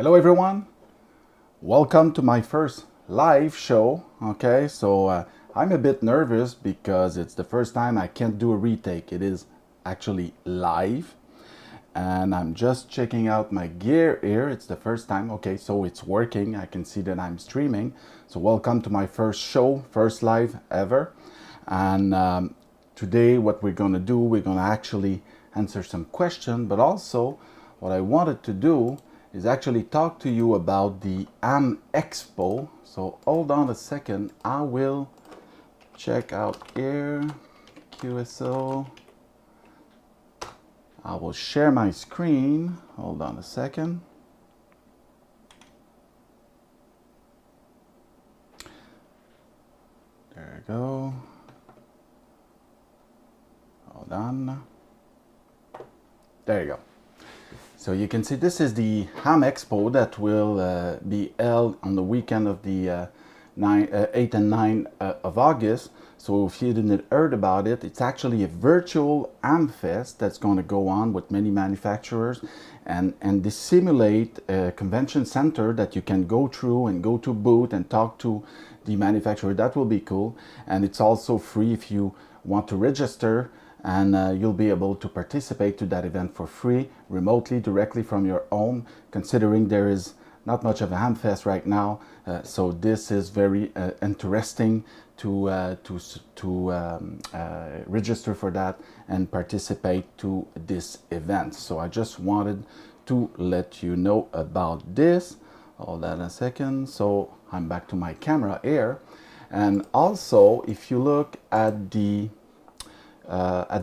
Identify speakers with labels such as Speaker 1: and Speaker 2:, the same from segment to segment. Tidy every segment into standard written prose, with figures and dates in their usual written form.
Speaker 1: Hello everyone, welcome to my first live show. Okay, so I'm a bit nervous because it's the first time I can't do a retake. It is actually live and I'm just checking out my gear here. It's the first time. Okay, so it's working. I can see that I'm streaming. So welcome to my first show, first live ever. And today what we're gonna do, we're gonna actually answer some questions, but also what I wanted to do is actually talk to you about the Expo. So hold on a second, I will check out here, QSO. I will share my screen. Hold on a second. There we go. Hold on. There you go. So you can see this is the Expo that will be held on the weekend of the 8th and 9th of August. So if you didn't heard about it, it's actually a virtual Fest that's going to go on with many manufacturers, and they simulate a convention center that you can go through and go to booth and talk to the manufacturer. That will be cool, and it's also free if you want to register. And you'll be able to participate to that event for free, remotely, directly from your home, considering there is not much of a Hamfest right now. So this is very interesting to register for that and participate to this event. So I just wanted to let you know about this. Hold on a second. So I'm back to my camera here. And also, if you look at the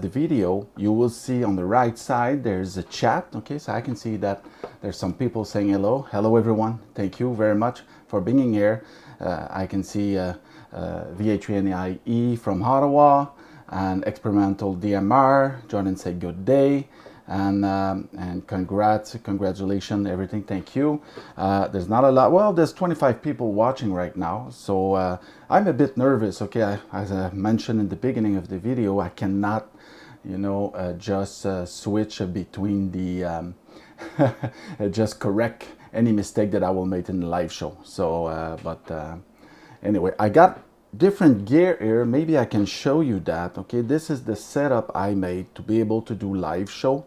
Speaker 1: video, you will see on the right side there's a chat. Okay, so I can see that there's some people saying hello everyone, thank you very much for being here. I can see VH3NIE from Ottawa and Experimental DMR. Jordan said good day, and congratulations, everything, thank you. There's not a lot, well, there's 25 people watching right now, so I'm a bit nervous. Okay, as I mentioned in the beginning of the video, I cannot, just switch between the just correct any mistake that I will make in the live show. So anyway, I got different gear here. Maybe I can show you that. Okay, this is the setup I made to be able to do live show.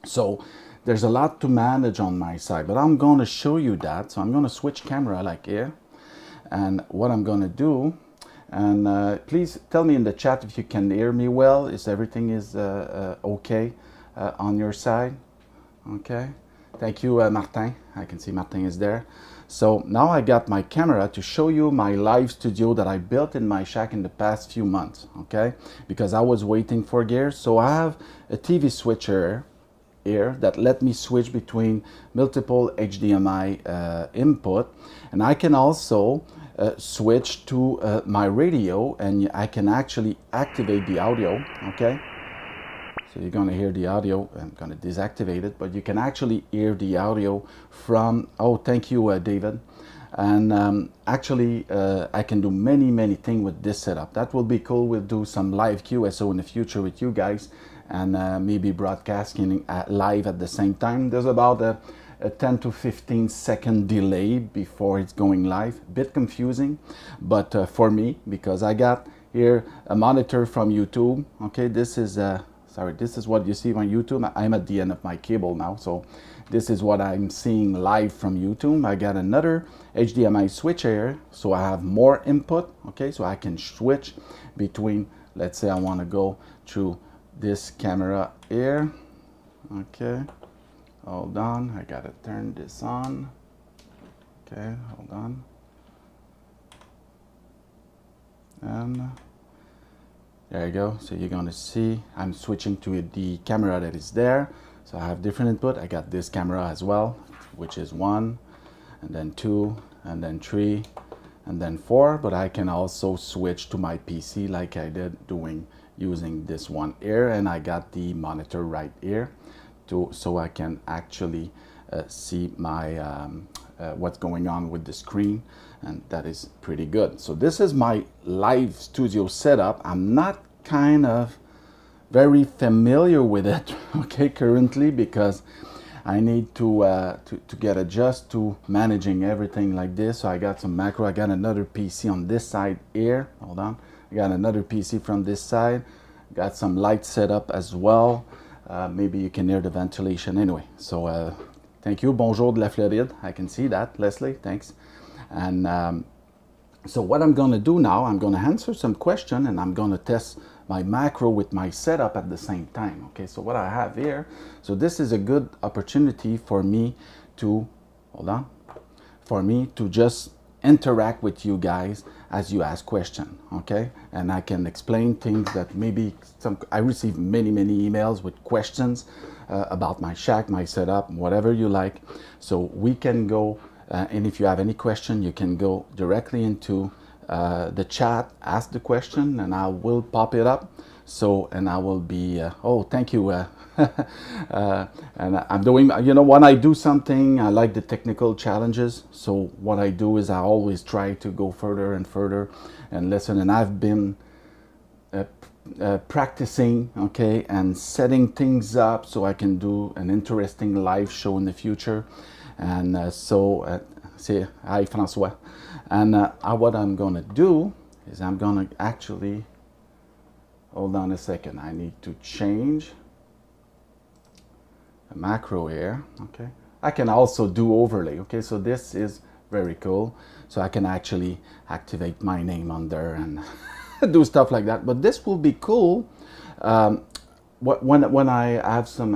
Speaker 1: So there's a lot to manage on my side, but I'm going to show you that. So I'm going to switch camera like here, and what I'm going to do, and please tell me in the chat if you can hear me well, if everything is okay on your side. Okay, thank you, Martin. I can see Martin is there. So now I got my camera to show you my live studio that I built in my shack in the past few months. Okay, because I was waiting for gear. So I have a TV switcher here that let me switch between multiple HDMI input, and I can also switch to my radio, and I can actually activate the audio. Okay, so you're going to hear the audio. I'm going to deactivate it, but you can actually hear the audio from, oh, thank you, David. And actually I can do many things with this setup. That will be cool. We'll do some live QSO in the future with you guys, and maybe broadcasting live at the same time. There's about a 10 to 15 second delay before it's going live. Bit confusing, but for me, because I got here a monitor from YouTube. Okay, this is sorry, this is what you see on YouTube. I'm at the end of my cable now, so this is what I'm seeing live from YouTube. I got another HDMI switch here, so I have more input. Okay, so I can switch between, let's say I want to go through this camera here. Okay, hold on, I gotta turn this on. Okay, hold on. And there you go. So you're going to see I'm switching to the camera that is there. So I have different input. I got this camera as well, which is 1, and then 2, and then 3, and then 4. But I can also switch to my PC like I did using this one here. And I got the monitor right here so I can actually see my what's going on with the screen, and that is pretty good. So this is my live studio setup. I'm not kind of very familiar with it, okay, currently, because I need to get adjust to managing everything like this. So I got some macro. I got another PC on this side here. Hold on. I got another PC from this side. Got some light set up as well. Maybe you can hear the ventilation anyway. So thank you. Bonjour de la Floride. I can see that, Leslie. Thanks. And so what I'm going to do now, I'm going to answer some question and I'm going to test my macro with my setup at the same time. Okay, so what I have here, so this is a good opportunity for me to, hold on, for me to just interact with you guys as you ask questions, okay? And I can explain things that maybe I receive many emails with questions about my shack, my setup, whatever you like. So we can go, and if you have any question, you can go directly into the chat, ask the question, and I will pop it up. So, and I will be, oh, thank you. And I'm doing, you know, when I do something, I like the technical challenges. So what I do is I always try to go further and further and listen. And I've been practicing, okay, and setting things up so I can do an interesting live show in the future. And say hi, Francois. And what I'm going to do is I'm going to actually, hold on a second, I need to change the macro here, okay? I can also do overlay, okay? So this is very cool. So I can actually activate my name on there and do stuff like that. But this will be cool when I have some,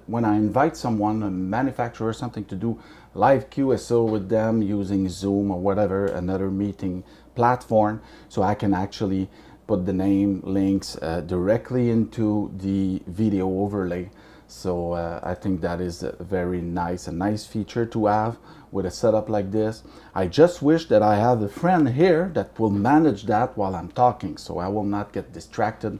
Speaker 1: when I invite someone, a manufacturer or something, to do live QSO with them using Zoom or whatever, another meeting platform, so I can actually put the name links directly into the video overlay. So I think that is a nice feature to have with a setup like this. I just wish that I have a friend here that will manage that while I'm talking, so I will not get distracted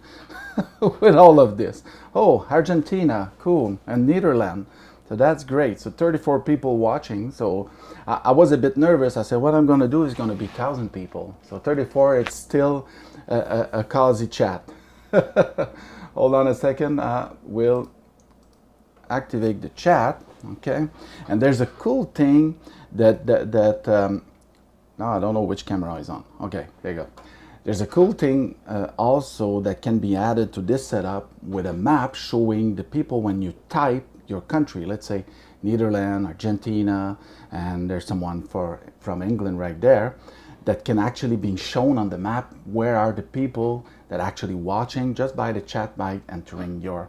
Speaker 1: with all of this. Oh, Argentina, cool, and Netherlands. So that's great. So 34 people watching. So I was a bit nervous. I said, what I'm going to do is going to be 1,000 people. So 34, it's still a cozy chat. Hold on a second. We'll activate the chat. Okay. And there's a cool thing that no, I don't know which camera is on. Okay, there you go. There's a cool thing also that can be added to this setup with a map showing the people when you type your country, let's say Netherlands, Argentina, and there's someone from England right there, that can actually be shown on the map. Where are the people that actually watching just by the chat by entering your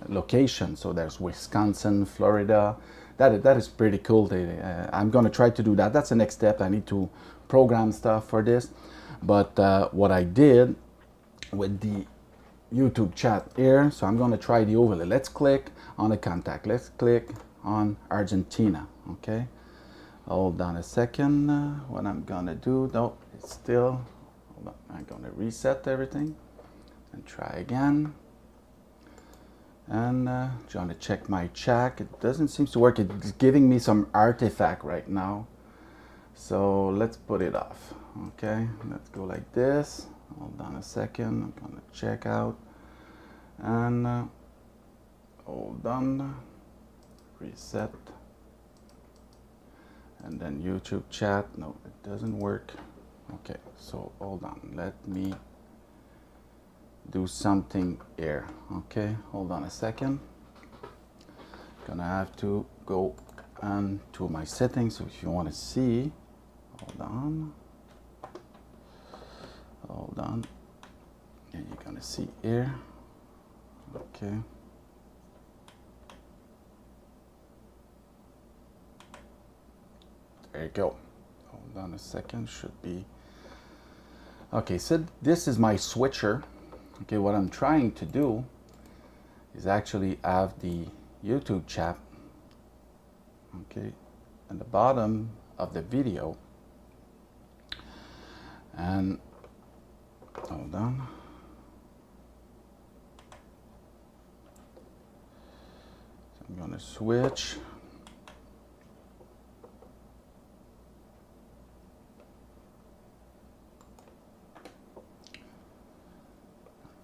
Speaker 1: location. So there's Wisconsin, Florida. That is pretty cool. I'm going to try to do that. That's the next step. I need to program stuff for this. But what I did with the YouTube chat here, so I'm going to try the overlay. Let's click on the contact. Let's click on Argentina. Okay, hold on a second. What I'm going to do, no, it's still, hold on. I'm going to reset everything and try again. And trying to check my chat. It doesn't seem to work. It's giving me some artifact right now. So let's put it off. Okay, let's go like this. Hold on a second. I'm gonna check out. And hold on. Reset. And then YouTube chat. No, it doesn't work. Okay, so hold on. Let me do something here. Okay, hold on a second. Gonna have to go to my settings. So if you want to see, hold on, and you're gonna see here. Okay, there you go. Hold on a second. Should be okay. So this is my switcher. Okay, what I'm trying to do is actually have the YouTube chat, okay, at the bottom of the video. And hold on. So I'm going to switch.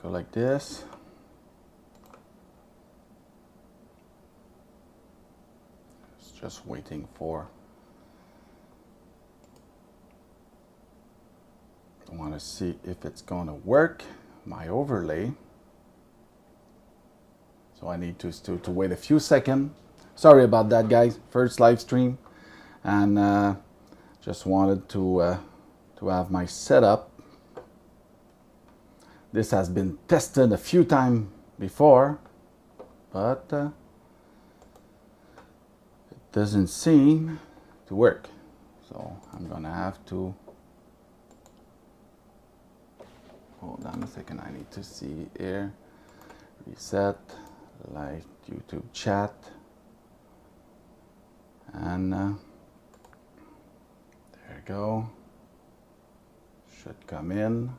Speaker 1: Go like this. just waiting for, I want to see if it's going to work, my overlay. So I need to wait a few seconds. Sorry about that, guys. First live stream, and just wanted to have my setup. This has been tested a few times before, but it doesn't seem to work. So I'm gonna have to, hold on a second, I need to see here, reset, live YouTube chat, and there you go, should come in.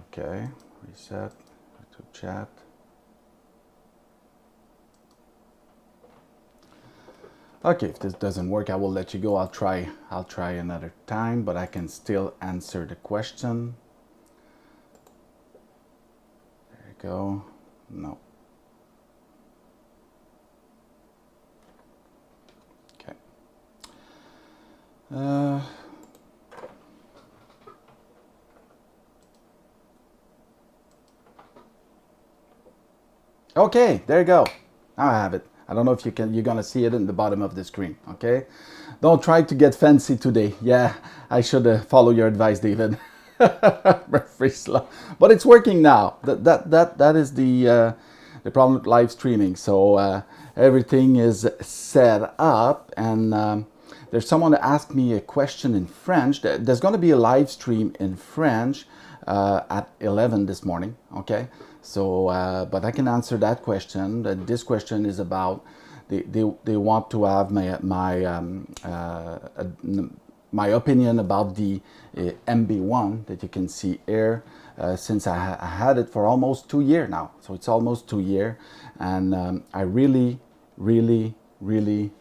Speaker 1: Okay, reset, YouTube chat. Okay, if this doesn't work, I will let you go. I'll try another time, but I can still answer the question. There you go. No. Okay. Okay, there you go. Now I have it. I don't know if you're gonna see it in the bottom of the screen, okay? Don't try to get fancy today. Yeah, I should follow your advice, David. Very slow. But it's working now. That is the problem with live streaming. So everything is set up, and there's someone that asked me a question in French. There's gonna be a live stream in French at 11 this morning, okay? So, but I can answer that question. This question is about they want to have my opinion about the MB1 that you can see here. Since I had it for almost 2 years now, so it's almost 2 years, and I really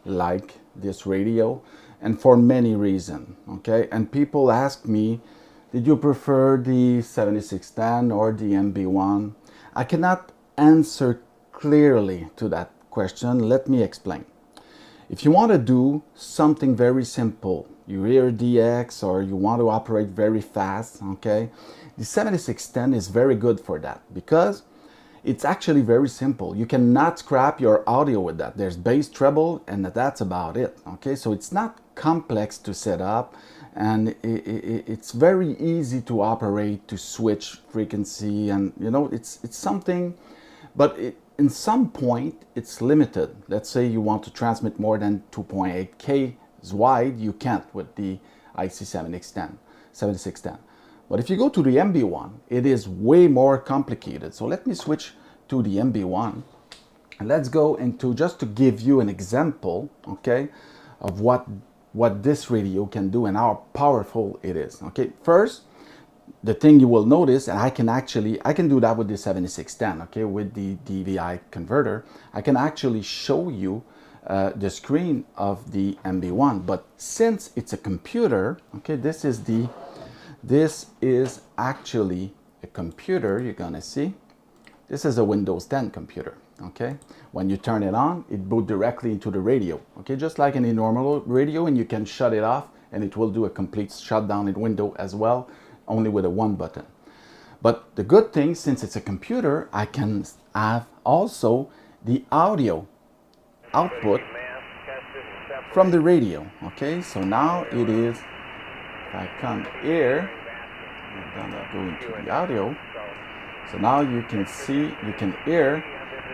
Speaker 1: like this radio, and for many reasons. Okay, and people ask me, did you prefer the 7610 or the MB1? I cannot answer clearly to that question. Let me explain. If you want to do something very simple, you hear DX or you want to operate very fast, okay, the 7610 is very good for that because it's actually very simple. You cannot scrap your audio with that. There's bass, treble, and that's about it, okay? So it's not complex to set up, and it's very easy to operate, to switch frequency, and you know, it's something, but in some point it's limited. Let's say you want to transmit more than 2.8 K wide, you can't with the IC7610. But if you go to the MB1, it is way more complicated. So let me switch to the MB1, and let's go into, just to give you an example, okay, of what this radio can do and how powerful it is. Okay, first, the thing you will notice, and I can do that with the 7610, okay, with the DVI converter. I can actually show you the screen of the MB1, but since it's a computer, okay, this is actually a computer. You're gonna see, this is a Windows 10 computer. Okay, when you turn it on, it boots directly into the radio, okay, just like any normal radio, and you can shut it off and it will do a complete shutdown in window as well, only with a one button. But the good thing, since it's a computer, I can have also the audio output from the radio. Okay, so now it is, if I come here and then I go into the audio, so now you can see, you can hear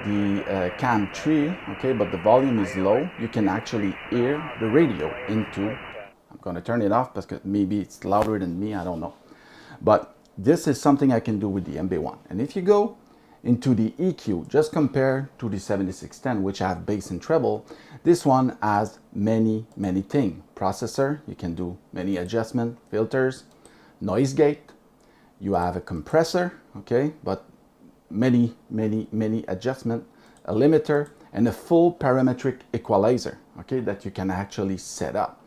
Speaker 1: the cam 3, okay, but the volume is low. You can actually hear the radio into, I'm going to turn it off because maybe it's louder than me, I don't know. But this is something I can do with the MB1. And if you go into the EQ, just compare to the 7610, which have bass and treble, this one has many things. Processor, you can do many adjustment, filters, noise gate, you have a compressor, okay, but many adjustment, a limiter, and a full parametric equalizer, okay, that you can actually set up.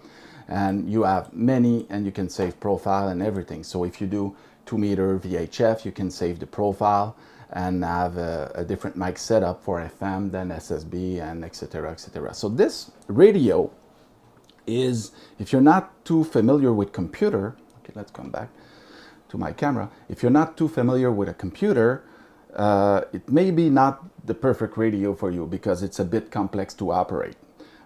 Speaker 1: And you have many, and you can save profile and everything. So if you do 2-meter VHF, you can save the profile and have a different mic setup for FM than SSB and etc. etc. So this radio is, if you're not too familiar with computer, okay, let's come back to my camera. If you're not too familiar with a computer, it may be not the perfect radio for you because it's a bit complex to operate.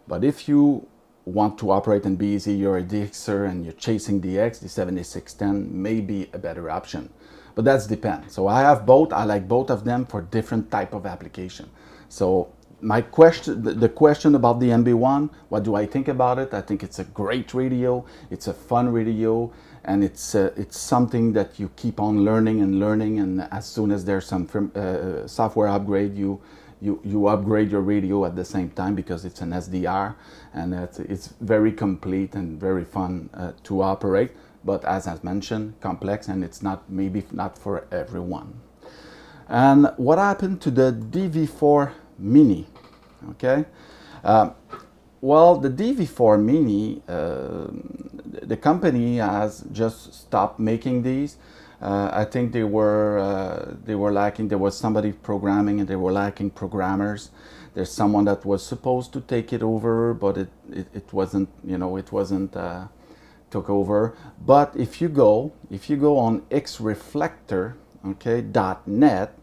Speaker 1: But if you want to operate and be easy, you're a DXer and you're chasing DX, the 7610 may be a better option. But that's depends. So I have both. I like both of them for different type of application. So my question, the question about the MB1, what do I think about it? I think it's a great radio. It's a fun radio, and it's something that you keep on learning and learning. And as soon as there's some software upgrade, you upgrade your radio at the same time because it's an SDR, and it's very complete and very fun to operate. But as I mentioned, complex, and it's not, maybe not for everyone. And what happened to the DV4 Mini? Okay, well, the DV4 Mini, the company has just stopped making these. I think they were lacking. There was somebody programming, and they were lacking programmers. There's someone that was supposed to take it over, but it wasn't. You know, it wasn't took over. But if you go on xreflector, okay, .net,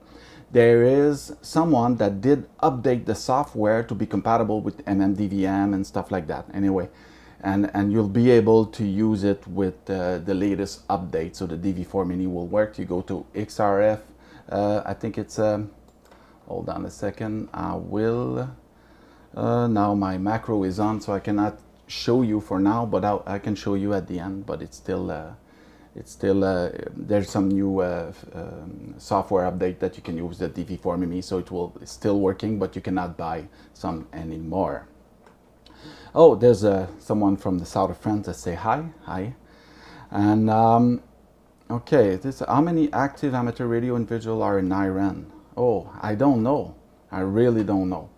Speaker 1: there is someone that did update the software to be compatible with MMDVM and stuff like that. Anyway, and you'll be able to use it with the latest update. So the DV4 Mini will work. You go to XRF. I think it's hold on a second. I will. Now my macro is on, so I cannot show you for now, but I can show you at the end. But it's still there's some new software update that you can use the DV4 Mini, so it will still working, but you cannot buy some anymore. Oh, there's someone from the south of France that say hi, and okay, how many active amateur radio individuals are in Iran? Oh, I don't know. I really don't know.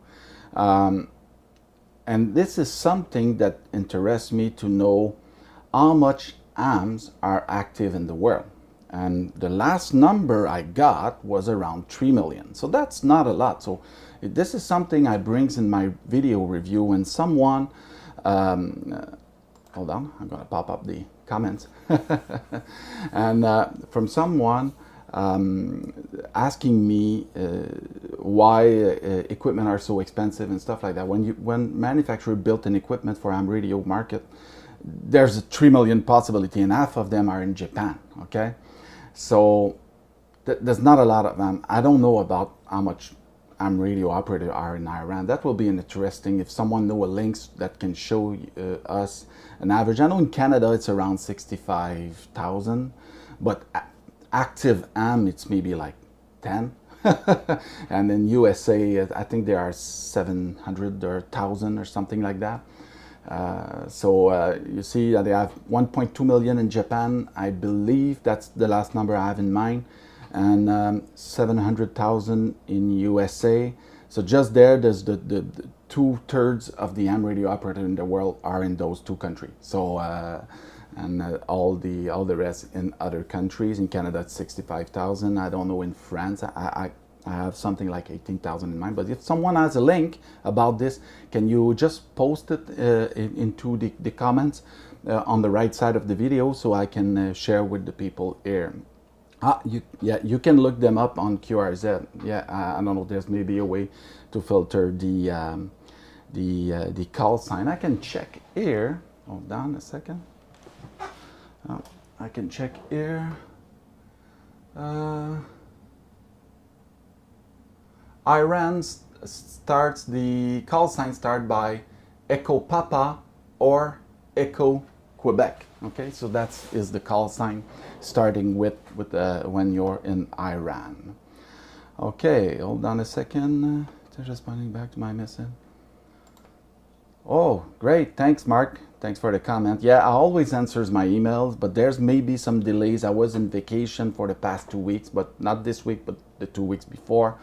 Speaker 1: And this is something that interests me to know how much AMs are active in the world. And the last number I got was around 3 million. So that's not a lot. So this is something I brings in my video review when someone, hold on, I'm gonna pop up the comments. And from someone asking me why equipment are so expensive and stuff like that. When manufacturer built an equipment for AM radio market, there's a 3 million possibility, and half of them are in Japan. Okay, so there's not a lot of them. I don't know about how much AM radio operators are in Iran. That will be interesting if someone know a link that can show us an average. I know in Canada it's around 65,000, but active AM it's maybe like 10. And in USA I think there are 700 or 1,000 or something like that. So you see that they have 1.2 million in Japan. I believe that's the last number I have in mind, and 700,000 in USA. So just there's the 2/3 of the AM radio operator in the world are in those two countries. So and all the rest in other countries. In Canada it's 65,000. I don't know in France. I have something like 18,000 in mind. But if someone has a link about this, can you just post it into the comments on the right side of the video so I can share with the people here. You can look them up on QRZ. Yeah, I don't know. There's maybe a way to filter the call sign. I can check here. Hold on a second. I can check here. Iran starts, the call sign start by Echo Papa or Echo Quebec. Okay, so that is the call sign starting with when you're in Iran. Okay, hold on a second. Just responding back to my message. Oh, great. Thanks, Mark. Thanks for the comment. Yeah, I always answers my emails, but there's maybe some delays. I was on vacation for the past 2 weeks, but not this week, but the 2 weeks before.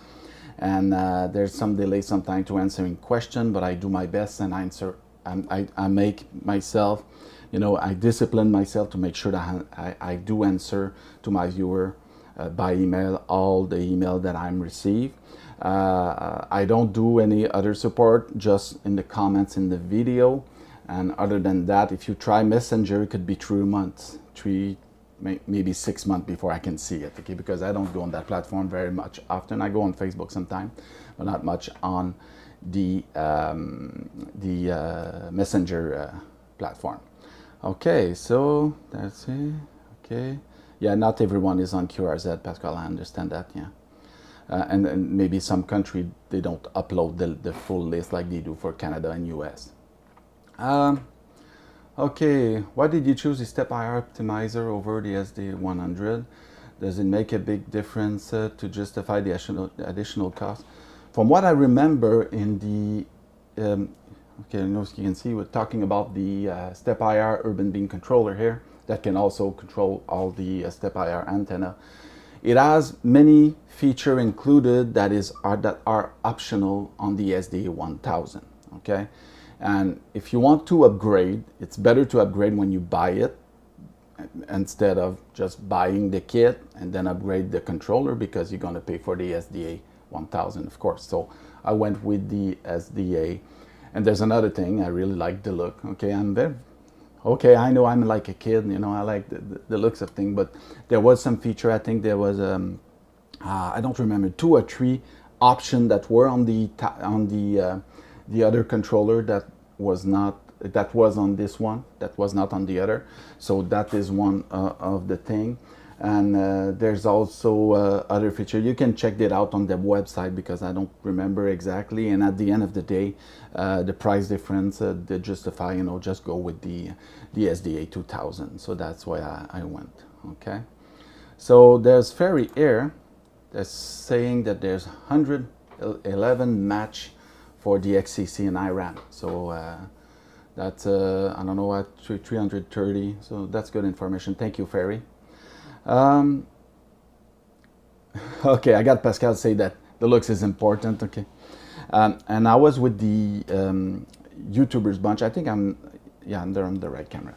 Speaker 1: And there's some delay sometimes to answering question, but I do my best and answer. I make myself you know, I discipline myself to make sure that I do answer to my viewer by email all the email that I'm received. I don't do any other support, just in the comments in the video. And other than that, if you try Messenger, it could be 3 months, maybe 6 months before I can see it, okay? Because I don't go on that platform very much often. I go on Facebook sometime, but not much on the Messenger platform. Okay, so that's it. Okay, yeah, not everyone is on QRZ, Pascal. I understand that. Yeah, and maybe some country they don't upload the full list like they do for Canada and US. Okay, why did you choose the Step IR optimizer over the SD100? Does it make a big difference to justify the additional cost? From what I remember in the, okay, I know you can see we're talking about the Step IR urban beam controller here that can also control all the Step IR antenna. It has many features included that are optional on the SD1000, okay? And if you want to upgrade, it's better to upgrade when you buy it instead of just buying the kit and then upgrade the controller, because you're going to pay for the SDA 1000, of course. So I went with the SDA. And there's another thing, I really like the look. Okay, I know I'm like a kid, you know, I like the looks of things, but there was some feature, I think there was, I don't remember, 2 or 3 options that were on the other controller that was on this one, that was not on the other. So that is one of the thing. And there's also other feature. You can check that out on the website because I don't remember exactly. And at the end of the day, the price difference, they justify, you know, just go with the SDA 2000. So that's why I went. Okay. So there's Ferry Air that's saying that there's 111 match for the XCC and IRAM. So that's, I don't know what, 330. So that's good information. Thank you, Ferry. Okay, I got Pascal to say that the looks is important. Okay. And I was with the YouTubers bunch. I think I'm on the right camera.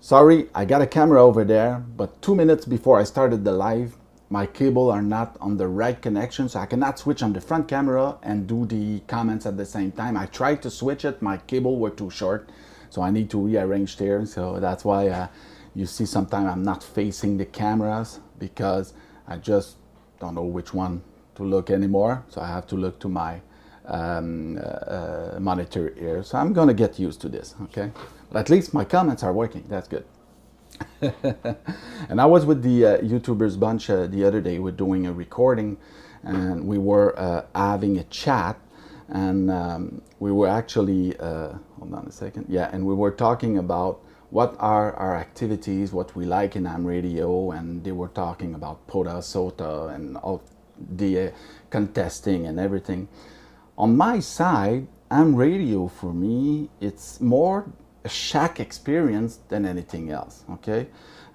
Speaker 1: Sorry, I got a camera over there, but 2 minutes before I started the live, my cable are not on the right connection, so I cannot switch on the front camera and do the comments at the same time. I tried to switch it, my cable were too short, so I need to rearrange there. So that's why you see sometimes I'm not facing the cameras, because I just don't know which one to look anymore. So I have to look to my monitor here. So I'm gonna get used to this, okay? But at least my comments are working, that's good. And I was with the YouTubers bunch the other day. We're doing a recording and we were having a chat, and we were actually, hold on a second, yeah, and we were talking about what are our activities, what we like in AM radio, and they were talking about POTA, SOTA, and all the contesting and everything. On my side, AM radio for me, it's more a shack experience than anything else, okay?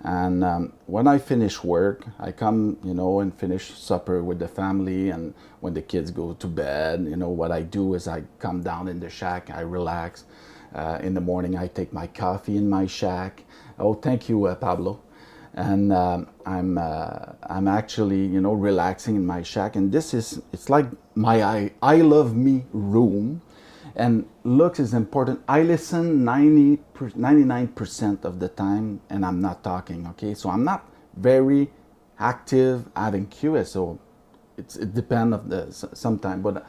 Speaker 1: And when I finish work, I come, you know, and finish supper with the family, and when the kids go to bed, you know, what I do is I come down in the shack, I relax. In the morning, I take my coffee in my shack. Oh, thank you, Pablo. And I'm actually, you know, relaxing in my shack. And this is, it's like my I love me room. And looks is important. I listen 99% of the time, and I'm not talking, okay? So I'm not very active having QSO. It depends of the sometime, but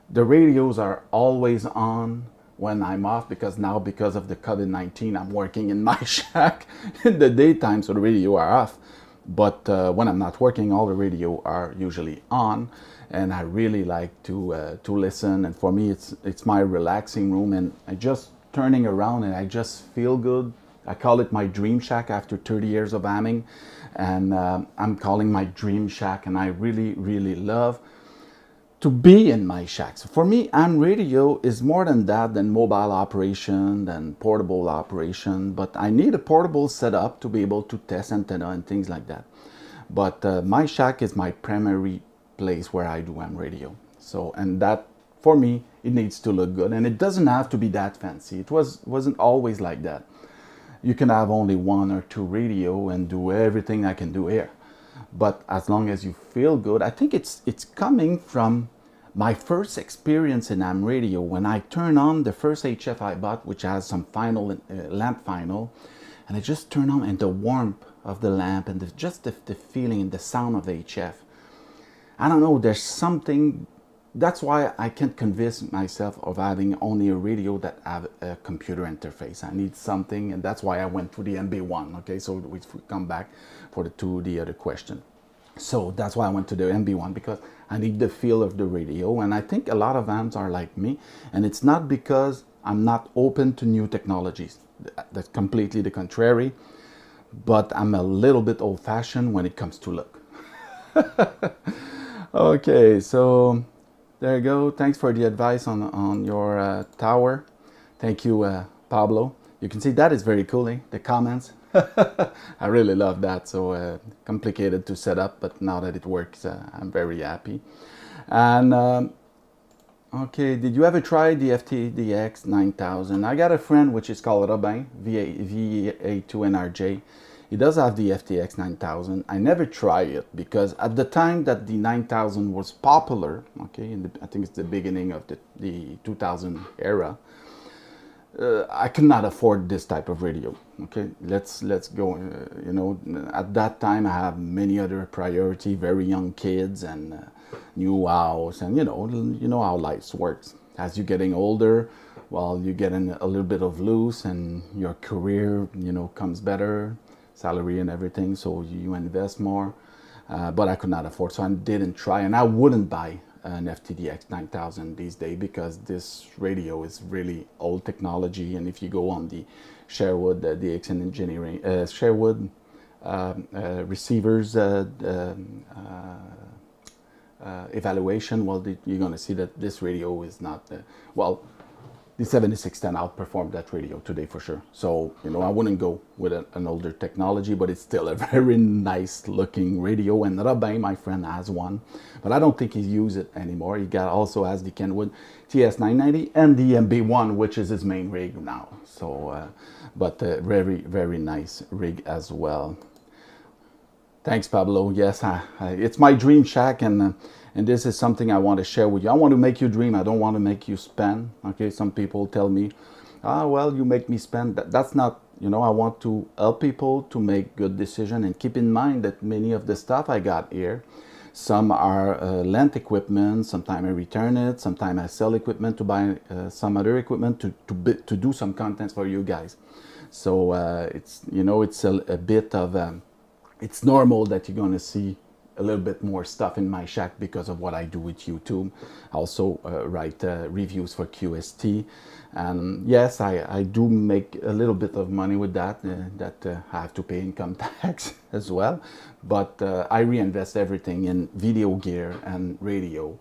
Speaker 1: the radios are always on when I'm off, because now, because of the COVID-19, I'm working in my shack in the daytime, so the radio are off. But when I'm not working, all the radio are usually on, and I really like to listen. And for me, it's my relaxing room, and I just turning around and I just feel good. I call it my dream shack after 30 years of amming, and I'm calling my dream shack, and I really, really love to be in my shack. So for me, AM radio is more than that, than mobile operation, than portable operation, but I need a portable setup to be able to test antenna and things like that. But my shack is my primary place where I do AM radio. So, and that, for me, it needs to look good, and it doesn't have to be that fancy. It wasn't always like that. you can have only one or two radio and do everything I can do here. But as long as you feel good, I think it's coming from my first experience in ham radio. When I turn on the first HF I bought, which has some final lamp final, and I just turn on, and the warmth of the lamp and just the feeling and the sound of the HF. I don't know, there's something. That's why I can't convince myself of having only a radio that have a computer interface. I need something, and that's why I went to the MB1. Okay, so we come back for the other question. So that's why I went to the MB1, because I need the feel of the radio, and I think a lot of hams are like me, and it's not because I'm not open to new technologies. That's completely the contrary, but I'm a little bit old-fashioned when it comes to look. Okay, so there you go. Thanks for the advice on your tower. Thank you, Pablo. You can see that is very cool, eh? The comments. I really love that. So complicated to set up, but now that it works, I'm very happy. And okay, did you ever try the FTDX 9000? I got a friend which is called Robin, VA2NRJ. He does have the FTX 9000. I never tried it because at the time that the 9000 was popular, okay, I think it's the beginning of the 2000 era, I could not afford this type of radio. Okay, let's go. You know, at that time I have many other priority, very young kids and new house, and you know how life works. As you're getting older, well, you're getting a little bit of loose, and your career, comes better. Salary and everything, so you invest more, but I could not afford, so I didn't try, and I wouldn't buy an FTDX 9000 these days because this radio is really old technology. And if you go on the Sherwood, the DXN Engineering, Sherwood receivers evaluation, well, you're going to see that this radio is not, well, the 7610 outperformed that radio today for sure. So, I wouldn't go with an older technology, but it's still a very nice looking radio. And Robin, my friend, has one, but I don't think he uses it anymore. He also has the Kenwood TS990 and the MB1, which is his main rig now. So, but very, very nice rig as well. Thanks, Pablo. Yes, it's my dream shack, and this is something I want to share with you. I want to make you dream. I don't want to make you spend. Okay, some people tell me, well, you make me spend. That's not, I want to help people to make good decisions. And keep in mind that many of the stuff I got here, some are lent equipment. Sometimes I return it. Sometimes I sell equipment to buy some other equipment to do some contents for you guys. So it's, it's a bit of... it's normal that you're going to see a little bit more stuff in my shack because of what I do with YouTube. I also write reviews for QST. And yes, I do make a little bit of money with that, I have to pay income tax as well. But I reinvest everything in video gear and radio.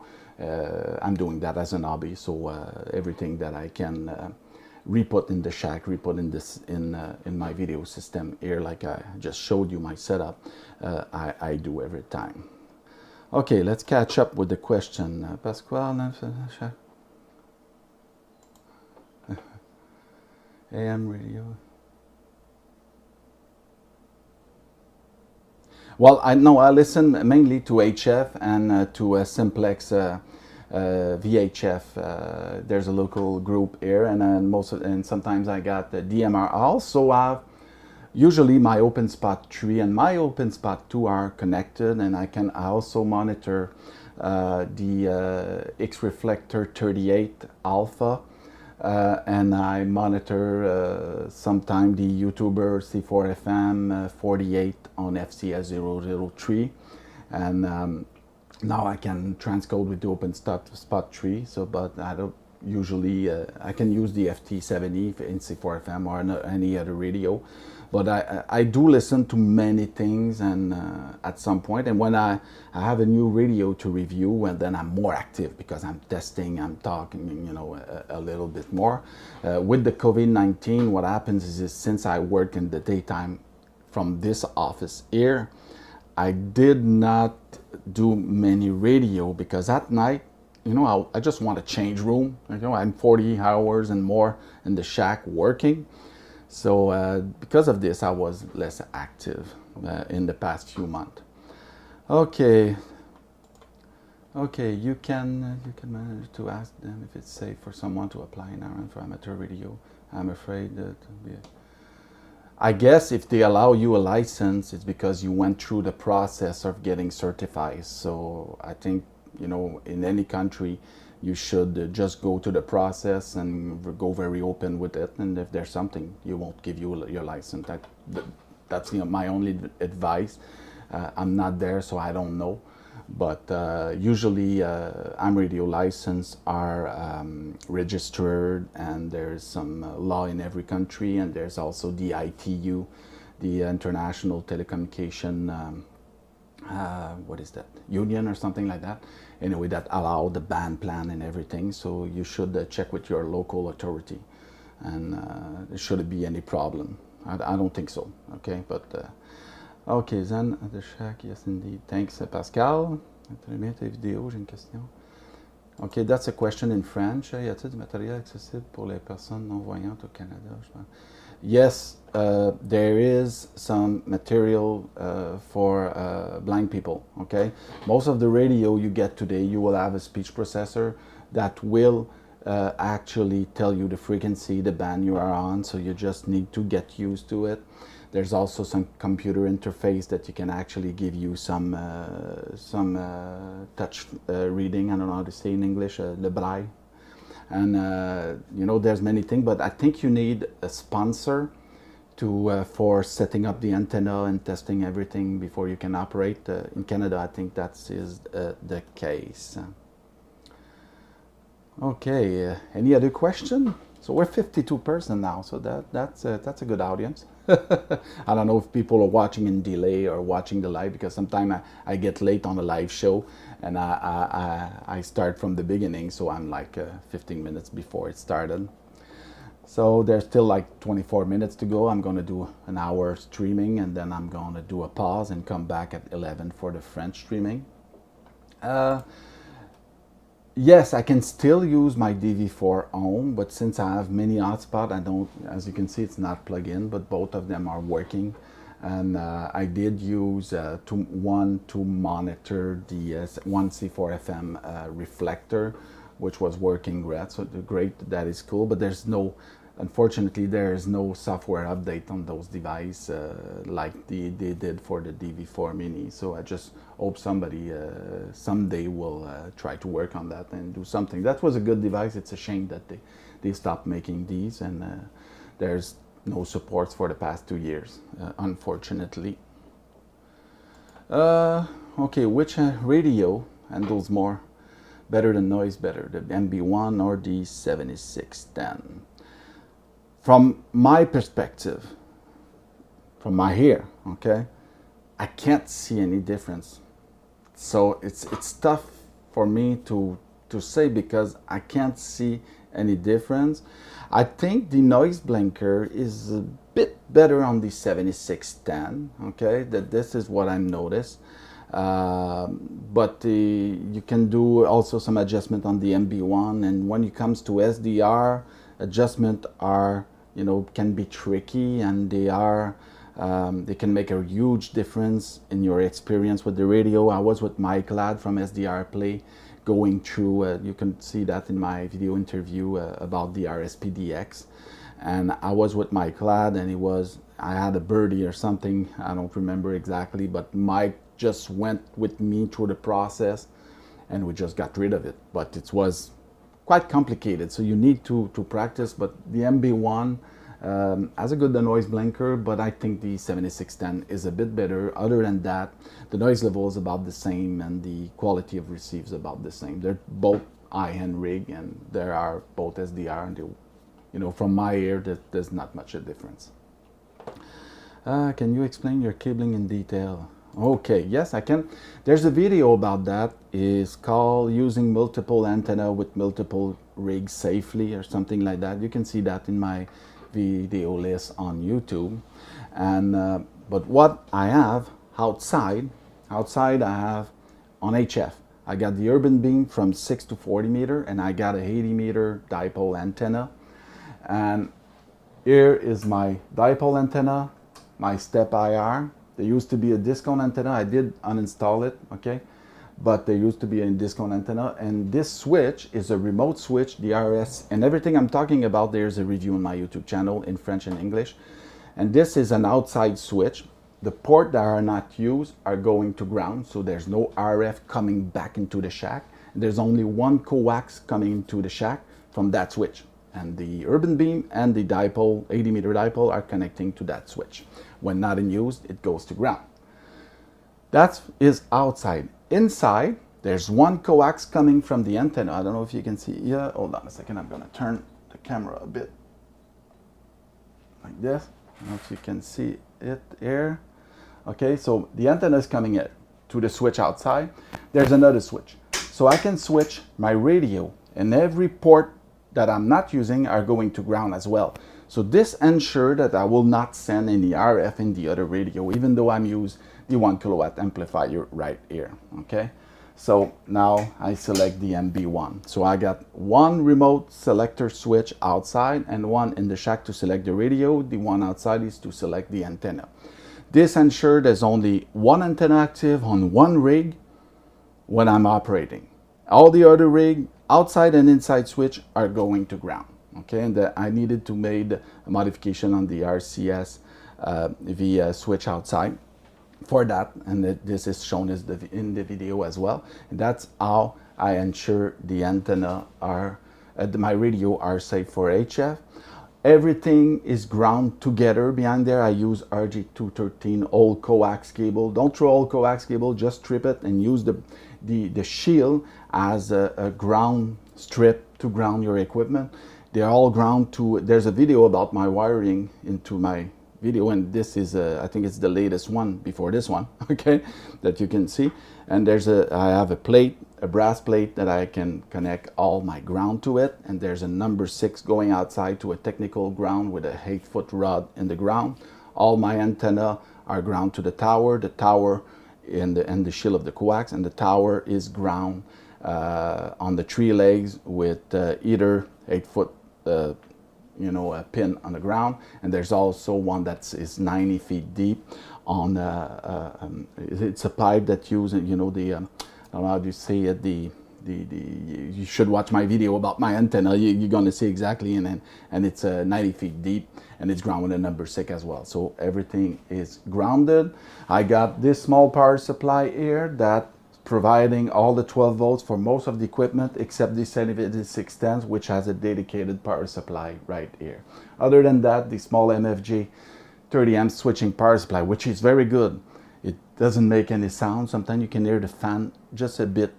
Speaker 1: I'm doing that as an hobby, so everything that I can re-put in the shack, re-put in my video system here, like I just showed you my setup, I do every time. Okay, let's catch up with the question. Pasquale, AM radio. Well, I listen mainly to HF and to Simplex VHF. There's a local group here, and sometimes I got the DMR. I also have usually my open spot 3 and my open spot 2 are connected, and I also monitor the X Reflector 38 Alpha, and I monitor sometime the YouTuber C4FM 48 on FCS 003, and now I can transcode with the open spot 3, so, but I don't usually, I can use the FT70 in C4FM or any other radio, but I do listen to many things, and at some point, and when I have a new radio to review, and then I'm more active because I'm testing, I'm talking, a little bit more. With the COVID-19, what happens is since I work in the daytime from this office here, I did not do many radio because at night, I just want to change room. I'm 40 hours and more in the shack working. So because of this, I was less active in the past few months. Okay. Okay, you can manage to ask them if it's safe for someone to apply in Ireland for amateur radio. I'm afraid that I guess if they allow you a license, it's because you went through the process of getting certified. So I think, you know, in any country, you should just go to the process and go very open with it. And if there's something, you won't give you your license. That's, you know, my only advice. I'm not there, so I don't know. But usually AM radio license are registered, and there's some law in every country, and there's also the ITU, the International Telecommunication, what is that, union or something like that, anyway, that allow the band plan and everything. So you should check with your local authority, and there shouldn't be any problem. I don't think so, okay, but ok, Zen, the shack, yes indeed. Thanks, Pascal. Vidéo, j'ai une question. Ok, that's a question in French. Y a-t-il du matériel accessible pour les personnes non-voyantes au Canada? Yes, there is some material for blind people, okay? Most of the radio you get today, you will have a speech processor that will actually tell you the frequency, the band you are on, so you just need to get used to it. There's also some computer interface that you can actually give you some touch reading. I don't know how to say in English, le braille. And you know, there's many things, but I think you need a sponsor to for setting up the antenna and testing everything before you can operate. In Canada, I think that is the case. Okay, any other question? So we're 52% now, so that's a good audience. I don't know if people are watching in delay or watching the live, because sometimes I get late on the live show, and I start from the beginning, so I'm like 15 minutes before it started. So there's still like 24 minutes to go. I'm going to do an hour streaming, and then I'm going to do a pause and come back at 11 for the French streaming. Yes, I can still use my DV4 home, but since I have many hotspots, I don't, as you can see, it's not plugged in, but both of them are working. And I did use one to monitor the one C4 FM reflector, which was working great. So great, that is cool, but there's no, unfortunately, there is no software update on those devices like they did for the DV4 Mini. So I just hope somebody someday will try to work on that and do something. That was a good device. It's a shame that they stopped making these, and there's no supports for the past 2 years, unfortunately. Okay, which radio handles more better than noise better, the MB1 or the 7610? From my perspective, from my ear, okay, I can't see any difference. So it's tough for me to say, because I can't see any difference. I think the noise blanker is a bit better on the 7610, okay, this is what I noticed. But you can do also some adjustment on the MB1, and when it comes to SDR, adjustment are, you know, can be tricky, and they can make a huge difference in your experience with the radio. I was with Mike Ladd from SDR Play going through, you can see that in my video interview about the RSPDX, and I was with Mike Ladd, and I had a birdie or something, I don't remember exactly, but Mike just went with me through the process, and we just got rid of it. But it was quite complicated, so you need to practice. But the MB1 has a good noise blanker, but I think the 7610 is a bit better. Other than that, the noise level is about the same, and the quality of receive is about the same. They're both high-end rig, and there are both SDR, and you know, from my ear, there's not much a difference. Can you explain your cabling in detail? Okay, yes, I can. There's a video about that. It's called Using Multiple Antenna with Multiple Rigs Safely, or something like that. You can see that in my video list on YouTube. And but what I have outside I have on HF, I got the urban beam from 6 to 40 meter, and I got a 80 meter dipole antenna. And Here is my dipole antenna, my step IR. There used to be a discount antenna. I did uninstall it, okay? But there used to be a discount antenna, and this switch is a remote switch, the RS, and everything I'm talking about, there's a review on my YouTube channel in French and English. And this is an outside switch. The ports that are not used are going to ground, so there's no RF coming back into the shack. There's only one coax coming into the shack from that switch. And the urban beam and the dipole, 80-meter dipole, are connecting to that switch. When not in use, it goes to ground. That is outside. Inside, there's one coax coming from the antenna. I don't know if you can see. Yeah, hold on a second. I'm going to turn the camera a bit like this. I don't know if you can see it here. Okay, so the antenna is coming in to the switch outside. There's another switch. So I can switch my radio, and every port that I'm not using are going to ground as well. So this ensures that I will not send any RF in the other radio, even though I'm using the 1 kilowatt amplifier right here, okay? So now I select the MB1. So I got one remote selector switch outside and one in the shack to select the radio. The one outside is to select the antenna. This ensures there's only one antenna active on one rig when I'm operating. All the other rig, outside and inside switch, are going to ground. Okay, and I needed to make a modification on the RCS via switch outside for that, and this is shown as in the video as well. And that's how I ensure the antenna are, my radio are safe for HF. Everything is ground together behind there. I use RG213 old coax cable. Don't throw old coax cable, just strip it and use the shield as a ground strip to ground your equipment. They're all ground to, there's a video about my wiring into my video, and this is, I think it's the latest one before this one, okay, that you can see. And I have a plate, a brass plate that I can connect all my ground to it, and there's a number 6 going outside to a technical ground with a 8-foot rod in the ground. All my antenna are ground to the tower and the shield of the coax, and the tower is ground on the 3 legs with either 8-foot a pin on the ground, and there's also one that is 90 feet deep on it's a pipe that uses, I don't know how you say it, you should watch my video about my antenna. You're going to see exactly, and it's 90 feet deep, and it's ground with a number 6 as well. So everything is grounded. I got this small power supply here that providing all the 12 volts for most of the equipment except the 7610, which has a dedicated power supply right here. Other than that, the small MFJ 30 amp switching power supply, which is very good. It doesn't make any sound. Sometimes you can hear the fan just a bit,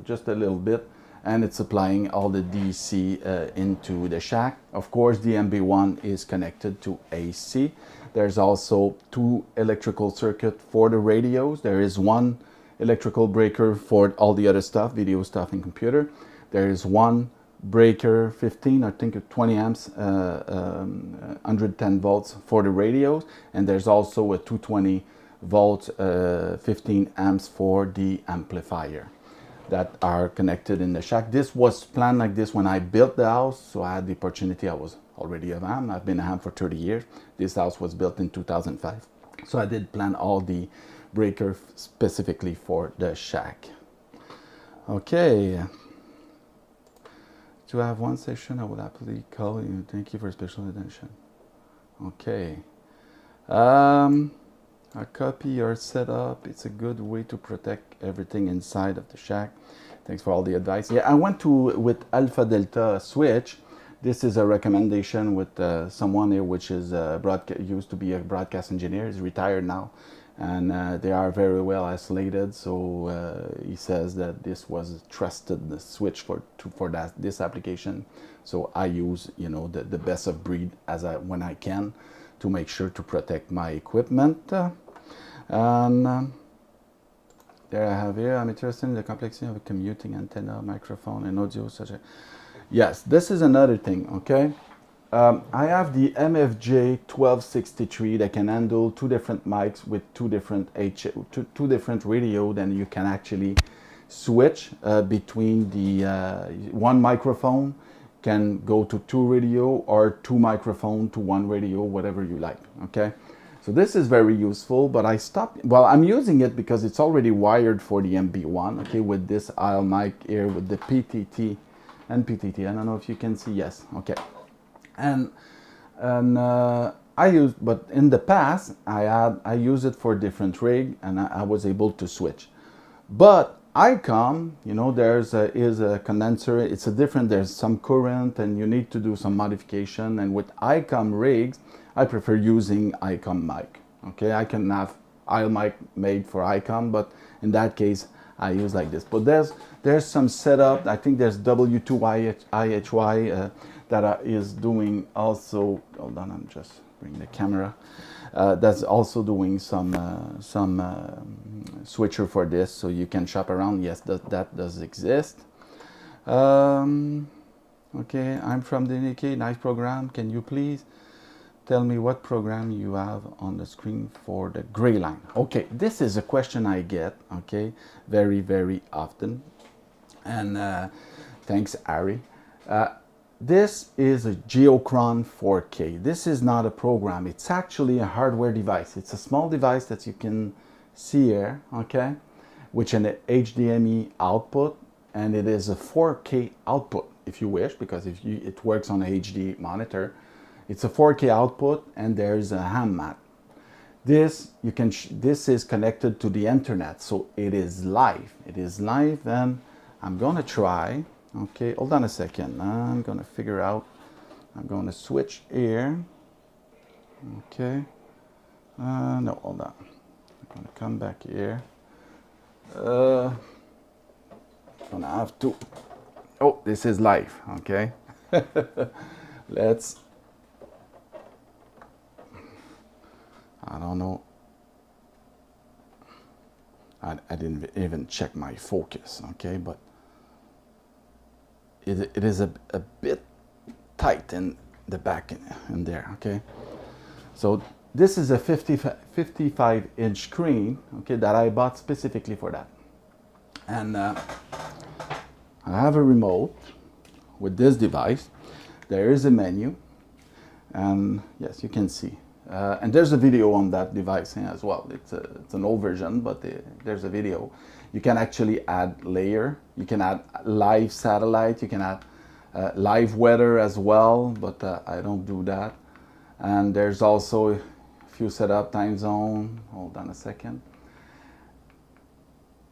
Speaker 1: just a little bit, and it's supplying all the DC into the shack. Of course, the MB1 is connected to AC. There's also 2 electrical circuits for the radios. There is one electrical breaker for all the other stuff, video stuff and computer. There is one breaker, 15, I think 20 amps, 110 volts for the radios. And there's also a 220 volts, 15 amps for the amplifier that are connected in the shack. This was planned like this when I built the house, so I had the opportunity. I was already a ham. I've been a ham for 30 years. This house was built in 2005. So I did plan all the breaker specifically for the shack. Okay. To have one session, I would happily call you. Thank you for special attention. Okay. A copy or setup. It's a good way to protect everything inside of the shack. Thanks for all the advice. Yeah, I went with Alpha Delta switch. This is a recommendation with someone here, which is used to be a broadcast engineer. He's retired now. And they are very well isolated, so he says that this was trusted the switch for this application. So I use the best of breed when I can to make sure to protect my equipment. And there I have here. I'm interested in the complexity of a commuting antenna, microphone, and audio. Yes, this is another thing. Okay. I have the MFJ 1263 that can handle 2 different mics with 2 different two different radio. Then you can actually switch between the one microphone can go to 2 radio or 2 microphone to 1 radio, whatever you like, okay? So this is very useful, but I stopped, well, I'm using it because it's already wired for the MB1, okay, with this aisle mic here with the PTT and PTT. I don't know if you can see, yes, okay. And I used, but in the past, I used it for different rig, and I was able to switch. But ICOM, you know, is a condenser, it's a different, there's some current, and you need to do some modification, and with ICOM rigs, I prefer using ICOM mic, okay? I can have aisle mic made for ICOM, but in that case, I use like this. But there's some setup, I think there's W2IHY that is doing also, hold on, I'm just bring the camera, that's also doing some switcher for this, so you can shop around. Yes, that does exist. Okay, I'm from the UK, nice program. Can you please tell me what program you have on the screen for the gray line? Okay, this is a question I get, okay, very, very often. And thanks, Ari. This is a Geochron 4K. This is not a program. It's actually a hardware device. It's a small device that you can see here, okay, which an HDMI output, and it is a 4K output if you wish, because it works on a HD monitor. It's a 4K output, and there's a ham mat. This is connected to the internet, so it is live. It is live, and I'm gonna try. Okay, hold on a second. I'm gonna figure out. I'm gonna switch here. Okay. No, hold on. I'm gonna come back here. Gonna have to. Oh, this is live. Okay. Let's. I don't know. I didn't even check my focus. Okay, but. It is a bit tight in the back in there, okay? So this is a 55-inch screen, okay, that I bought specifically for that. And I have a remote with this device. There is a menu, and yes, you can see. And there's a video on that device as well. It's an old version, but there's a video. You can actually add layer. You can add live satellite. You can add live weather as well, but I don't do that. And there's also, if you set up time zone, hold on a second.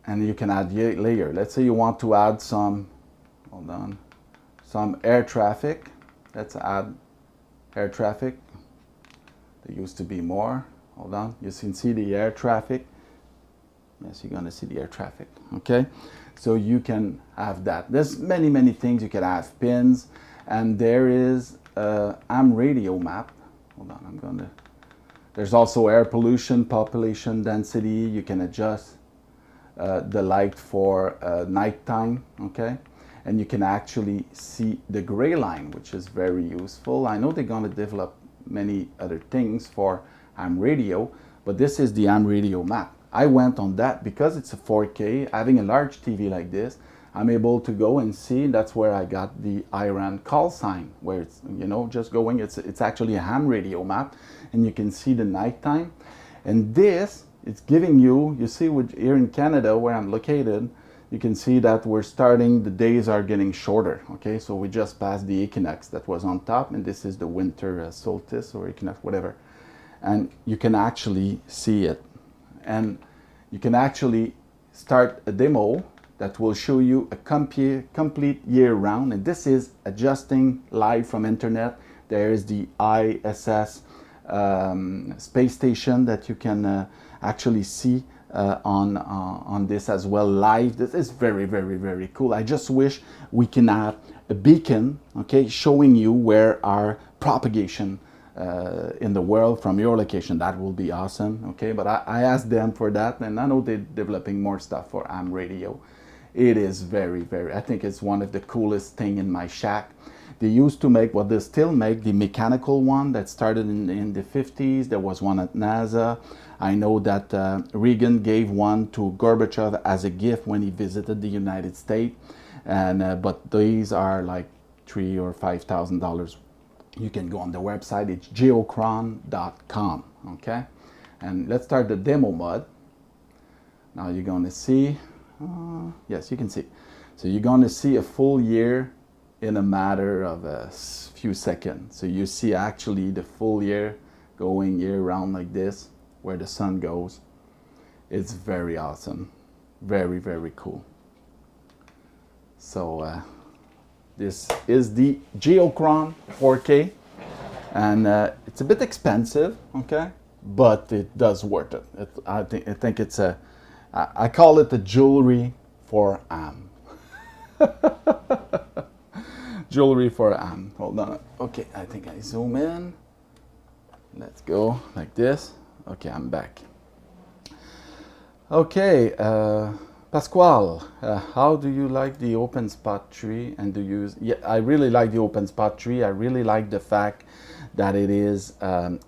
Speaker 1: And you can add layer. Let's say you want to add some, hold on, some air traffic. Let's add air traffic. There used to be more. Hold on, you can see the air traffic. Yes, you're gonna see the air traffic, okay? So you can have that. There's many things. You can have pins, and there is a AM radio map. Hold on, there's also air pollution, population density. You can adjust the light for nighttime, okay? And you can actually see the gray line, which is very useful. I know they're gonna develop many other things for AM radio, but this is the AM radio map. I went on that because it's a 4K, having a large TV like this, I'm able to go and see. That's where I got the Iran call sign, where it's, you know, just going, it's actually a ham radio map, and you can see the nighttime. And this, it's giving you see here in Canada where I'm located, you can see that the days are getting shorter, okay? So we just passed the equinox that was on top, and this is the winter solstice or equinox, whatever. And you can actually see it. And you can actually start a demo that will show you a complete year round. And this is adjusting live from internet. There is the ISS space station that you can actually see on this as well live. This is very cool. I just wish we can have a beacon, okay, showing you where our propagation in the world from your location. That will be awesome, okay? But I asked them for that, and I know they're developing more stuff for AM radio. It is very, I think it's one of the coolest thing in my shack. They used to make, well, they still make the mechanical one that started in the 50s. There was one at NASA. I know that Reagan gave one to Gorbachev as a gift when he visited the United States. And but these are like $3,000 or $5,000, you can go on the website. It's geocron.com. Okay, and let's start the demo mode. Now you're going to see, yes, you can see. So you're going to see a full year in a matter of a few seconds. So you see actually the full year going year round like this, where the sun goes. It's very awesome. Very, very cool. So this is the Geocron 4K, and it's a bit expensive, okay, but it does worth it. I think it's a, I call it the jewelry for AM. Jewelry for AM. Hold on. Okay, I think I zoom in. Let's go like this. Okay, I'm back. Okay, Pasquale, how do you like the open spot tree? And do you use? Yeah, I really like the open spot tree. I really like the fact that it is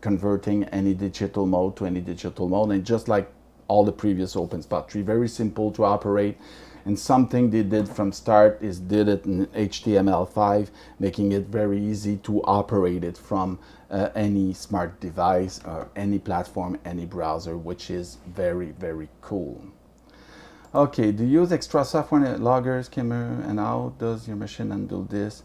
Speaker 1: converting any digital mode to any digital mode, and just like all the previous open spot tree, very simple to operate. And something they did from start is did it in HTML5, making it very easy to operate it from any smart device or any platform, any browser, which is very, very cool. Okay, do you use extra software, loggers, skimmer, and how does your machine handle this?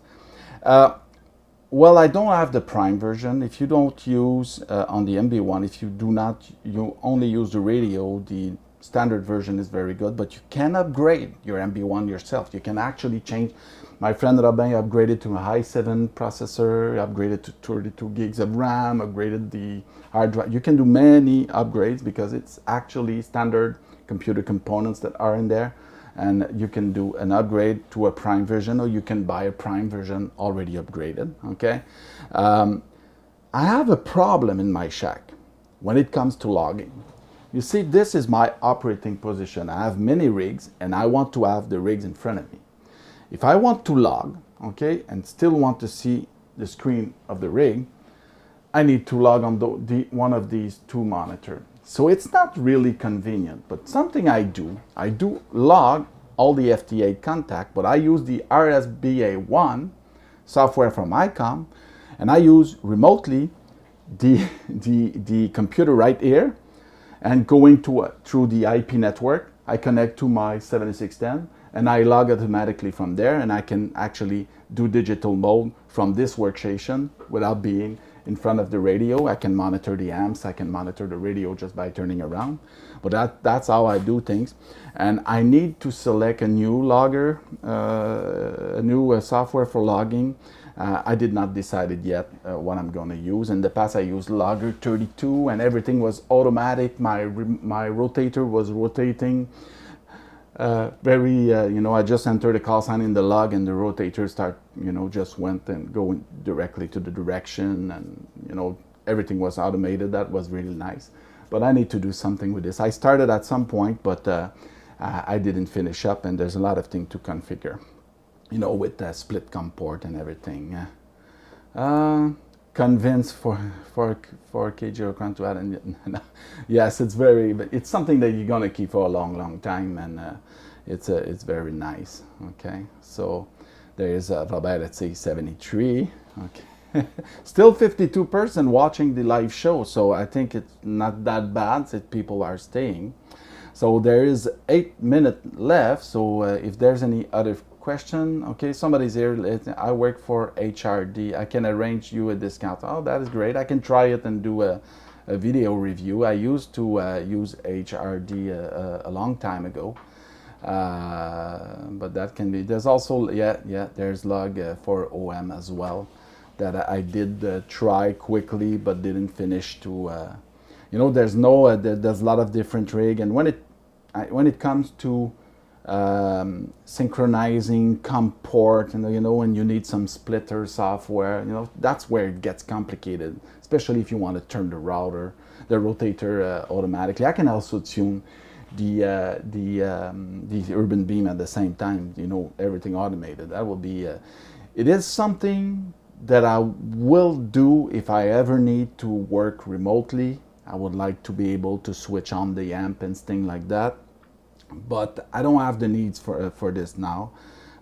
Speaker 1: Well, I don't have the Prime version. If you don't use on the MB1, if you do not, you only use the radio, the standard version is very good, but you can upgrade your MB1 yourself. You can actually change. My friend Robin upgraded to a i7 processor, upgraded to 32 gigs of RAM, upgraded the hard drive. You can do many upgrades because it's actually standard computer components that are in there. And you can do an upgrade to a Prime version, or you can buy a Prime version already upgraded, okay? I have a problem in my shack when it comes to logging. You see, this is my operating position. I have many rigs, and I want to have the rigs in front of me. If I want to log, okay, and still want to see the screen of the rig, I need to log on one of these two monitors. So it's not really convenient, but something I do log all the FT8 contact, but I use the RSBA1 software from ICOM, and I use remotely the computer right here, and going through the IP network, I connect to my 7610, and I log automatically from there, and I can actually do digital mode from this workstation without being in front of the radio. I can monitor the amps, I can monitor the radio just by turning around. But that's how I do things. And I need to select a new logger, a new software for logging. I did not decide it yet what I'm going to use. In the past, I used Logger 32, and everything was automatic. My rotator was rotating I just entered the call sign in the log, and the rotator just went and going directly to the direction, and everything was automated. That was really nice. But I need to do something with this. I started at some point, but I didn't finish up, and there's a lot of things to configure, with the split COM port and everything. Convinced for Geocron to add, and yes, it's something that you're gonna keep for a long time, and it's very nice. Okay, so there is Robert, let's say 73. Okay, still 52% watching the live show, so I think it's not that bad that people are staying. So there is 8 minutes left. So if there's any other question, okay, somebody's here. I work for HRD. I can arrange you a discount. Oh, that is great. I can try it and do a video review. I used to use HRD a long time ago, but that can be. There's also there's log for OM as well that I did try quickly but didn't finish to. There's there's a lot of different rig, and when it comes to synchronizing COM port, and when you need some splitter software, that's where it gets complicated, especially if you want to turn the rotator automatically. I can also tune the urban beam at the same time, everything automated. That will be it is something that I will do if I ever need to work remotely. I would like to be able to switch on the amp and things like that, but I don't have the needs for this now.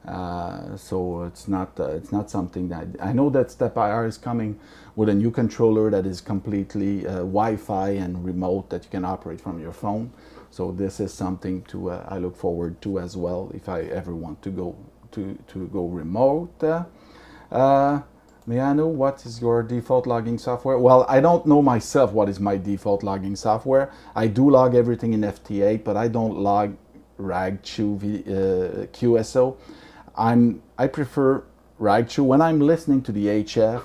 Speaker 1: So it's not something that I know that Step IR is coming with a new controller that is completely Wi-Fi and remote that you can operate from your phone. So this is something to I look forward to as well if I ever want to go remote. May I know what is your default logging software? Well, I don't know myself what is my default logging software. I do log everything in FT8, but I don't log RagChew QSO. I prefer RagChew when I'm listening to the HF.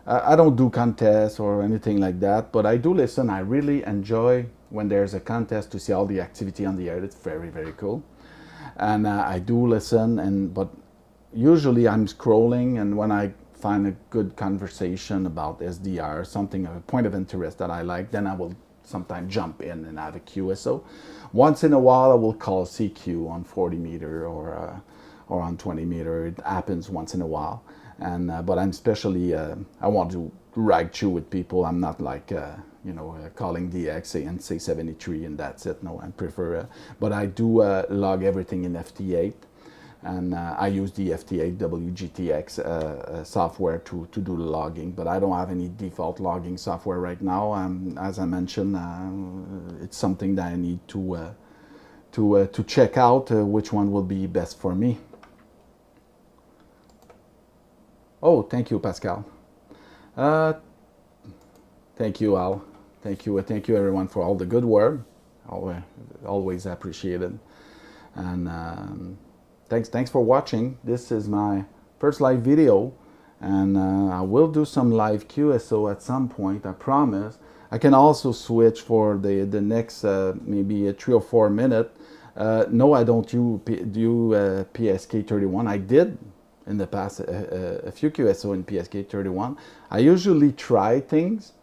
Speaker 1: I don't do contests or anything like that, but I do listen. I really enjoy when there's a contest to see all the activity on the air. It's very, very cool. And I do listen, but usually I'm scrolling, and when I find a good conversation about SDR, something of a point of interest that I like, then I will sometimes jump in and have a QSO. Once in a while, I will call CQ on 40 meter or on 20 meter. It happens once in a while. And but I'm especially I want to RagChew with people. I'm not like calling DX and say 73 and that's it. No, I prefer. But I do log everything in FT8. And I use the FT8 WGTX software to do the logging, but I don't have any default logging software right now. As I mentioned, it's something that I need to check out which one will be best for me. Oh, thank you, Pascal. Thank you, Al. Thank you everyone for all the good work. Always appreciated. And thanks for watching. This is my first live video, and I will do some live QSO at some point, I promise. I can also switch for the next maybe a 3 or 4 minute. No, I don't do PSK31. I did in the past a few QSO in PSK31. I usually try things,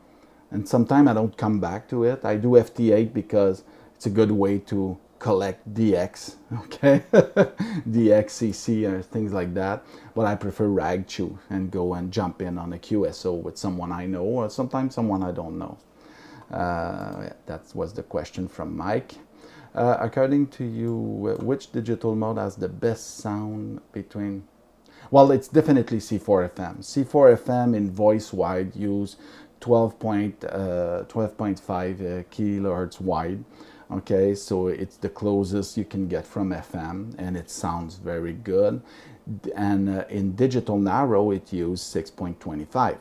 Speaker 1: and sometimes I don't come back to it. I do FT8 because it's a good way to collect DX, okay? DX, CC, things like that. But I prefer RagChew and go and jump in on a QSO with someone I know or sometimes someone I don't know. That was the question from Mike. According to you, which digital mode has the best sound between... Well, it's definitely C4FM. C4FM in voice wide use 12.5 kilohertz wide. Okay, so it's the closest you can get from FM, and it sounds very good. And in digital narrow, it uses 6.25.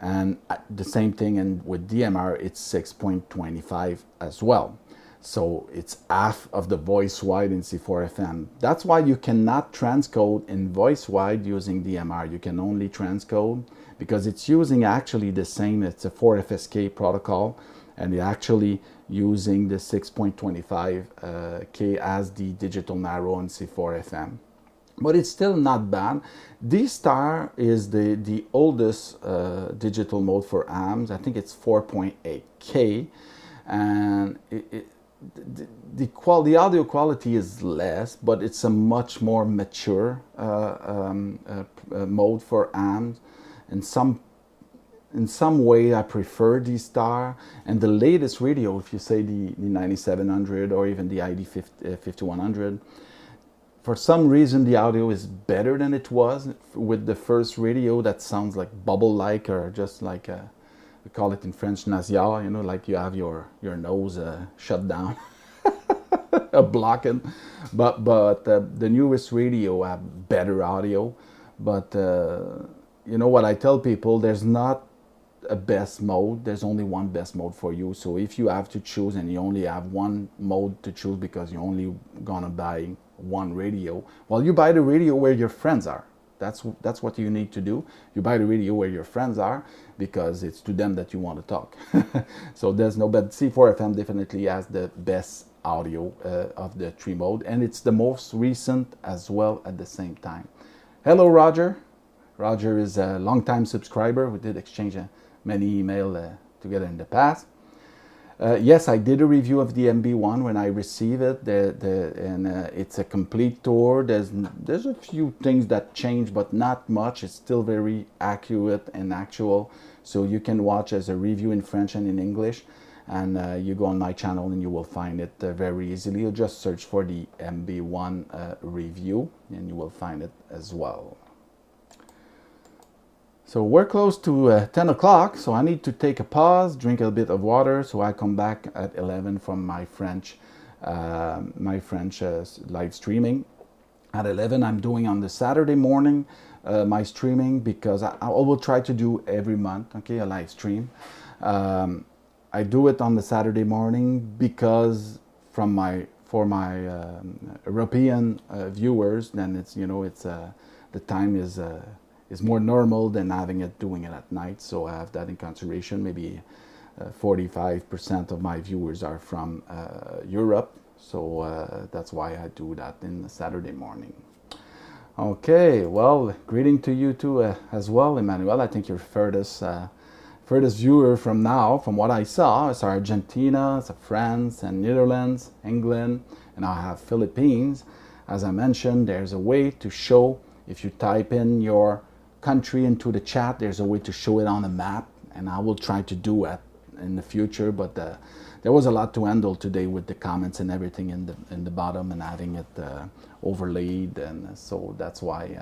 Speaker 1: And the same thing with DMR, it's 6.25 as well. So it's half of the voice wide in C4FM. That's why you cannot transcode in voice wide using DMR. You can only transcode because it's using actually the same, it's a 4FSK protocol, and you're actually using the 6.25 K as the digital narrow in C4FM. But it's still not bad. D-Star is the oldest digital mode for AMs. I think it's 4.8 K, and the audio quality is less, but it's a much more mature mode for AMs. In some way, I prefer D-Star, and the latest radio, if you say the 9700 or even the ID 5100, for some reason the audio is better than it was with the first radio that sounds like bubble-like, or just like we call it in French nasal, you know, like you have your nose shut down, blocking. But the newest radio have better audio. But you know what I tell people, there's not a best mode, there's only one best mode for you. So if you have to choose and you only have one mode to choose because you're only gonna buy one radio, well, you buy the radio where your friends are. That's what you need to do. You buy the radio where your friends are, because it's to them that you want to talk. So there's no, but C4FM definitely has the best audio of the three mode, and it's the most recent as well at the same time. Hello, Roger. Roger is a long-time subscriber. We did exchange many emails together in the past. Yes, I did a review of the MB1 when I received it, and it's a complete tour. There's a few things that change, but not much. It's still very accurate and actual, so you can watch as a review in French and in English. and you go on my channel and you will find it very easily. You just search for the MB1 review and you will find it as well. So we're close to 10 o'clock, so I need to take a pause, drink a bit of water, so I come back at 11 from my French live streaming. At 11 I'm doing on the Saturday morning my streaming, because I will try to do every month, okay, a live stream. I do it on the Saturday morning because for my European viewers, then it's, you know, it's the time is more normal than doing it at night. So I have that in consideration. Maybe 45% of my viewers are from Europe, so that's why I do that in the Saturday morning. Okay, well, greeting to you too as well, Emmanuel. I think you're furthest viewer from now, from what I saw. It's Argentina, it's France and Netherlands, England, and I have Philippines. As I mentioned, there's a way to show, if you type in your country into the chat, there's a way to show it on a map, and I will try to do it in the future, but there was a lot to handle today with the comments and everything in the bottom and having it overlaid, and so that's why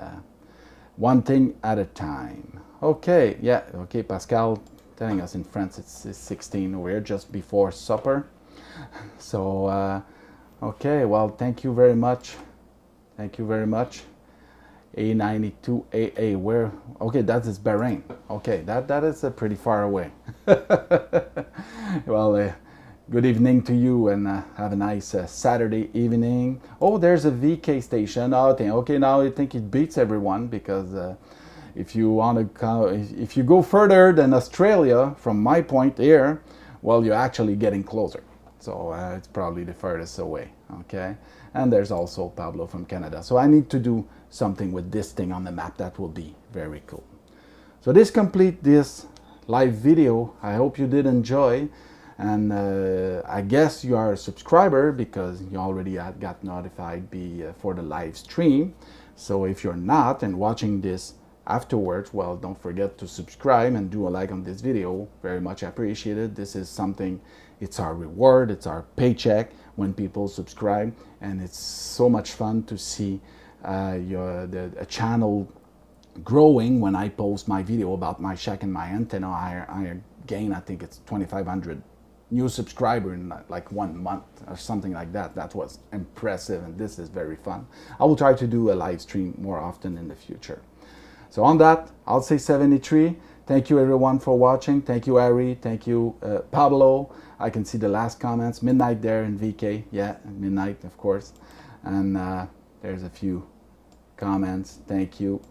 Speaker 1: one thing at a time. Okay, yeah, okay, Pascal telling us in France it's 16, we're just before supper. So okay, well, thank you very much, A92AA, where, okay, that is Bahrain. Okay, that is pretty far away. Well, good evening to you, and have a nice Saturday evening. Oh, there's a VK station. Oh, okay, now I think it beats everyone, because if you want to if you go further than Australia from my point here, well, you're actually getting closer. So it's probably the furthest away. Okay, and there's also Pablo from Canada. So I need to do something with this thing on the map. That will be very cool. So this completes this live video. I hope you did enjoy, and I guess you are a subscriber because you already got notified for the live stream. So if you're not and watching this afterwards, well, don't forget to subscribe and do a like on this video. Very much appreciated. This is something, it's our reward, it's our paycheck when people subscribe, and it's so much fun to see a channel growing. When I post my video about my shack and my antenna, I gain, I think it's 2,500 new subscribers in like 1 month or something like that. That was impressive, and this is very fun. I will try to do a live stream more often in the future. So on that, I'll say 73. Thank you everyone for watching. Thank you, Ari. Thank you, Pablo. I can see the last comments. Midnight there in VK. Yeah, midnight, of course. And there's a few comments. Thank you,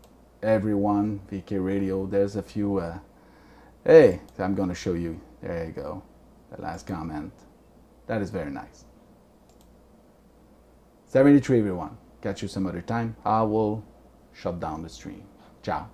Speaker 1: everyone. VK Radio. There's a few. Hey, I'm going to show you. There you go. The last comment. That is very nice. 73, everyone. Catch you some other time. I will shut down the stream. Ciao.